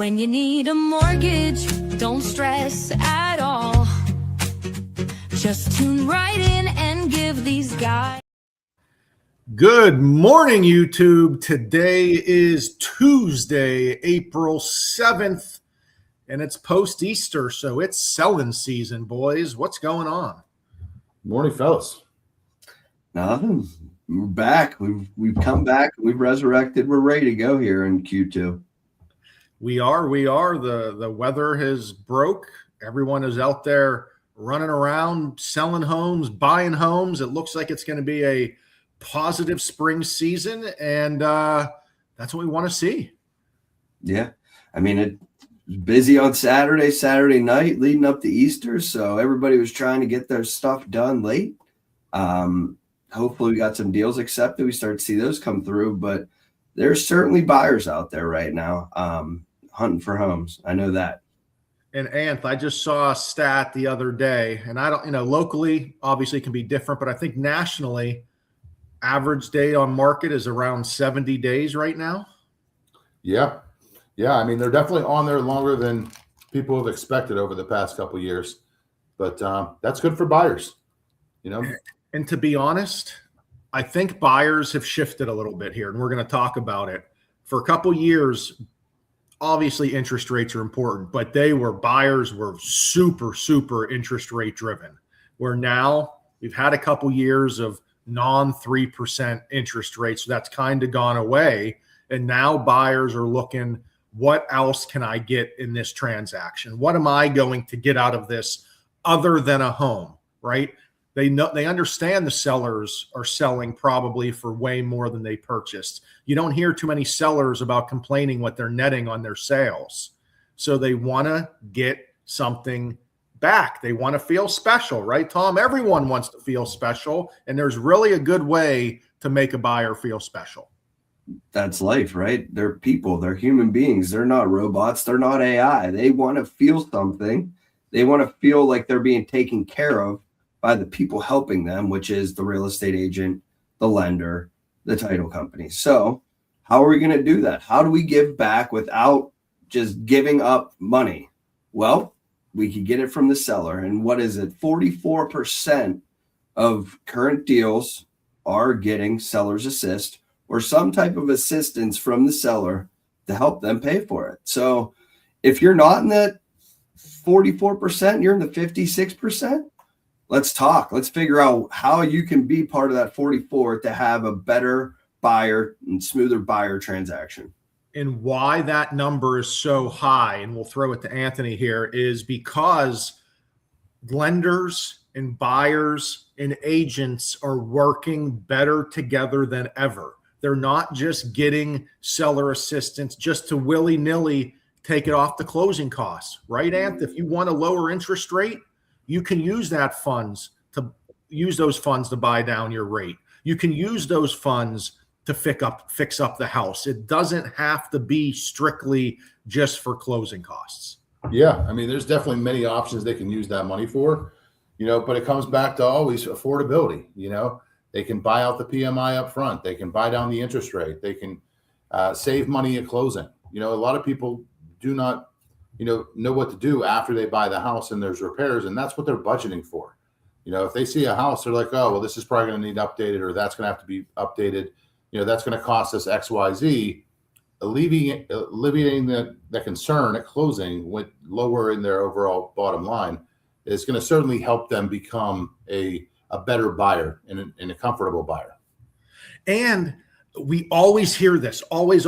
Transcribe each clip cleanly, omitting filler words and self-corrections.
When you need a mortgage, don't stress at all. Just tune right in and give these guys. Good morning, YouTube. Today is Tuesday, April 7th, and it's post-Easter, so it's selling season, boys. What's going on? Morning, fellas. Nothing. We're back. We've come back. We've resurrected. We're ready to go here in Q2. We are. The weather has broke. Everyone is out there running around, selling homes, buying homes. It looks like it's going to be a positive spring season, and that's what we want to see. Yeah. I mean, it was busy on Saturday night leading up to Easter, so everybody was trying to get their stuff done late. Hopefully we got some deals accepted. We start to see those come through, but there's certainly buyers out there right now hunting for homes. I know that. And Anth, I just saw a stat the other day, and I don't, locally obviously it can be different, but I think nationally, average day on market is around 70 days right now. Yeah. I mean, they're definitely on there longer than people have expected over the past couple of years, but that's good for buyers, And to be honest, I think buyers have shifted a little bit here, and we're going to talk about it. For a couple of years, obviously interest rates are important, but buyers were super interest rate driven, where now we've had a couple years of non-3% interest rates. So that's kind of gone away. And now buyers are looking, what else can I get in this transaction? What am I going to get out of this other than a home, right? They understand the sellers are selling probably for way more than they purchased. You don't hear too many sellers about complaining what they're netting on their sales. So they want to get something back. They want to feel special, right, Tom? Everyone wants to feel special, and there's really a good way to make a buyer feel special. That's life, right? They're people. They're human beings. They're not robots. They're not AI. They want to feel something. They want to feel like they're being taken care of by the people helping them, which is the real estate agent, the lender, the title company. So how are we going to do that? How do we give back without just giving up money? Well, we could get it from the seller. And what is it? 44% of current deals are getting seller's assist or some type of assistance from the seller to help them pay for it. So if you're not in that 44%, you're in the 56%, let's talk. Let's figure out how you can be part of that 44 to have a better buyer and smoother buyer transaction. And why that number is so high, and we'll throw it to Anthony here, is because lenders and buyers and agents are working better together than ever. They're not just getting seller assistance just to willy-nilly take it off the closing costs, right, Anth? If you want a lower interest rate, you can use those funds to buy down your rate. You can use those funds to fix up the house. It doesn't have to be strictly just for closing costs. Yeah. I mean, there's definitely many options they can use that money for, but it comes back to always affordability. They can buy out the PMI up front. They can buy down the interest rate. They can save money at closing. A lot of people do not know what to do after they buy the house and there's repairs, and that's what they're budgeting for. If they see a house, they're like, oh, well, this is probably going to need updated, or that's going to have to be updated. That's going to cost us X, Y, Z. Alleviating the concern at closing with lowering their overall bottom line is going to certainly help them become a better buyer and a comfortable buyer. And we always hear this, always,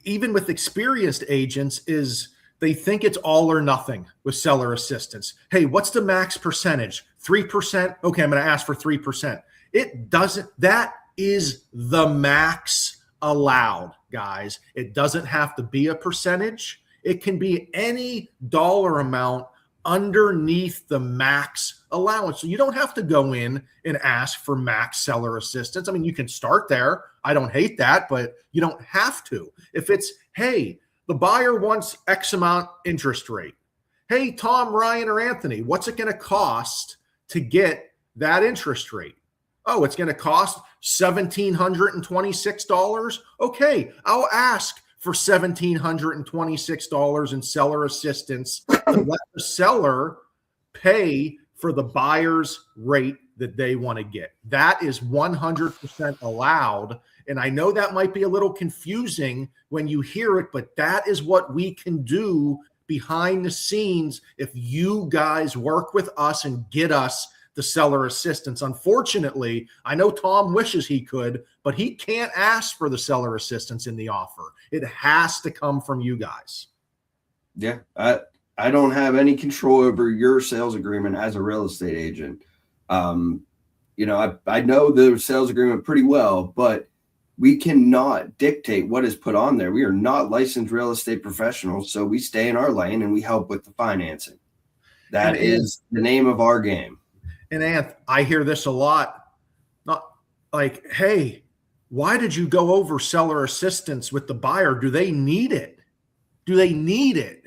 even with experienced agents, is they think it's all or nothing with seller assistance. Hey, what's the max percentage? 3%? Okay, I'm going to ask for 3%. It doesn't. That is the max allowed, guys. It doesn't have to be a percentage. It can be any dollar amount underneath the max allowance. So you don't have to go in and ask for max seller assistance. I mean, you can start there. I don't hate that, but you don't have to. If it's, hey, the buyer wants X amount interest rate. Hey, Tom, Ryan, or Anthony, what's it going to cost to get that interest rate? Oh, it's going to cost $1,726. Okay, I'll ask for $1,726 in seller assistance to let the seller pay for the buyer's rate that they want to get. That is 100% allowed. And I know that might be a little confusing when you hear it, but that is what we can do behind the scenes if you guys work with us and get us the seller assistance. Unfortunately, I know Tom wishes he could, but he can't ask for the seller assistance in the offer. It has to come from you guys. Yeah, I don't have any control over your sales agreement as a real estate agent. You know, I know the sales agreement pretty well, but we cannot dictate what is put on there. We are not licensed real estate professionals, so we stay in our lane and we help with the financing. That is the name of our game. And Anth, I hear this a lot. Not like, hey, why did you go over seller assistance with the buyer? Do they need it? Do they need it?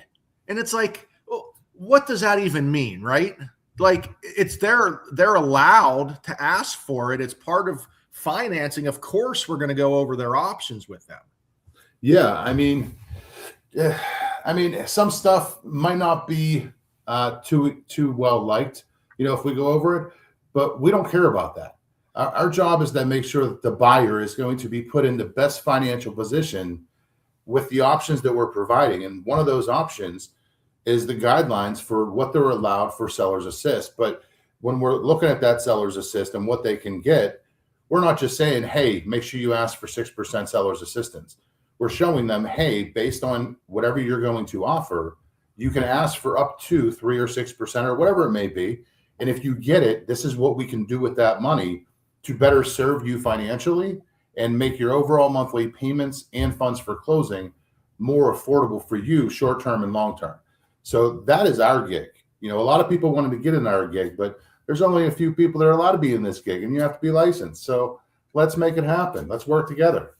And it's like, well, what does that even mean, right? Like, it's they're allowed to ask for it. It's part of financing. Of course, we're going to go over their options with them. Yeah, I mean, some stuff might not be too well liked, you know, if we go over it, but we don't care about that. Our job is to make sure that the buyer is going to be put in the best financial position with the options that we're providing. And one of those options is the guidelines for what they're allowed for seller's assist. But when we're looking at that seller's assist and what they can get, we're not just saying, hey, make sure you ask for 6% seller's assistance. We're showing them, hey, based on whatever you're going to offer, you can ask for up to 3 or 6% or whatever it may be. And if you get it, this is what we can do with that money to better serve you financially and make your overall monthly payments and funds for closing more affordable for you short-term and long-term. So that is our gig. You know, a lot of people wanted to get in our gig, but there's only a few people that are allowed to be in this gig, and you have to be licensed. So let's make it happen. Let's work together.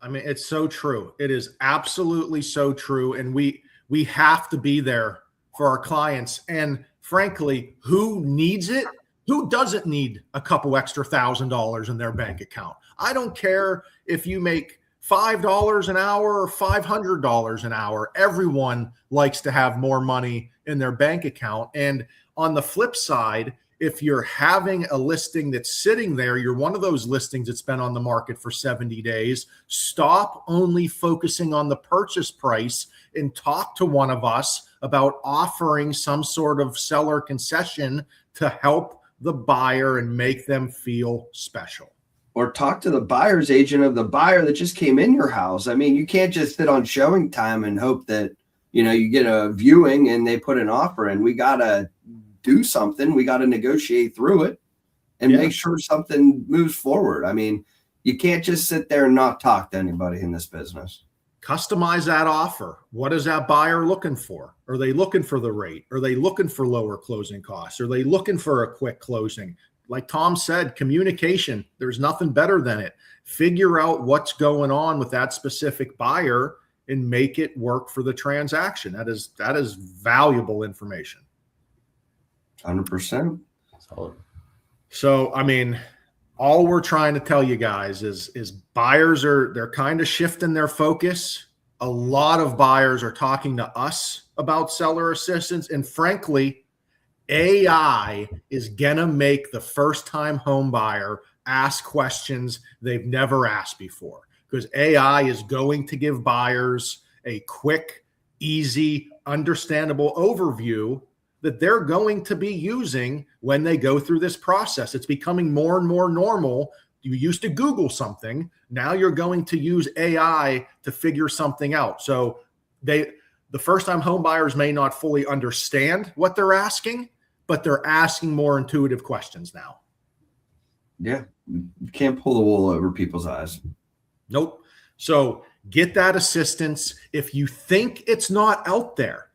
I mean, it's so true. It is absolutely so true. And we have to be there for our clients. And frankly, who needs it? Who doesn't need a couple extra $1,000 in their bank account? I don't care if you make $5 an hour or $500 an hour. Everyone likes to have more money in their bank account. And on the flip side, if you're having a listing that's sitting there, you're one of those listings that's been on the market for 70 days, stop only focusing on the purchase price and talk to one of us about offering some sort of seller concession to help the buyer and make them feel special. Or talk to the buyer's agent of the buyer that just came in your house. I mean, you can't just sit on showing time and hope that, you know, you get a viewing and they put an offer in. We got to do something. We got to negotiate through it and make sure something moves forward. I mean, you can't just sit there and not talk to anybody in this business. Customize that offer. What is that buyer looking for? Are they looking for the rate? Are they looking for lower closing costs? Are they looking for a quick closing? Like Tom said, communication, there's nothing better than it. Figure out what's going on with that specific buyer and make it work for the transaction. That is valuable information. 100%. Solid. So, I mean, all we're trying to tell you guys is buyers they're kind of shifting their focus. A lot of buyers are talking to us about seller assistance. And frankly, AI is going to make the first-time home buyer ask questions they've never asked before, because AI is going to give buyers a quick, easy, understandable overview that they're going to be using when they go through this process. It's becoming more and more normal. You used to Google something. Now you're going to use AI to figure something out. So the first-time home buyers may not fully understand what they're asking, but they're asking more intuitive questions now. Yeah. You can't pull the wool over people's eyes. Nope. So get that assistance. If you think it's not out there,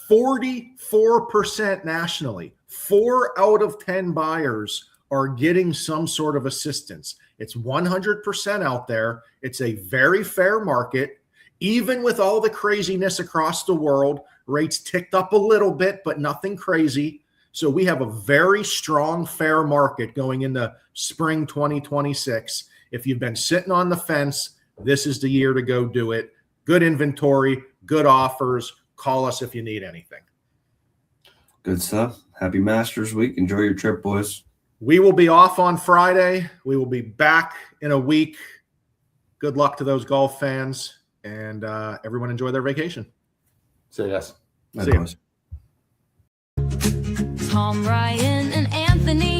44% nationally, 4 out of 10 buyers are getting some sort of assistance. It's 100% out there. It's a very fair market. Even with all the craziness across the world, rates ticked up a little bit, but nothing crazy. So we have a very strong, fair market going into spring 2026. If you've been sitting on the fence, this is the year to go do it. good inventory, good offers. Call us if you need anything. Good stuff. Happy Masters Week. Enjoy your trip, boys. We will be off on Friday. We will be back in a week. Good luck to those golf fans, and everyone enjoy their vacation. Say yes. See ya. Boys. Tom, Ryan, and Anthony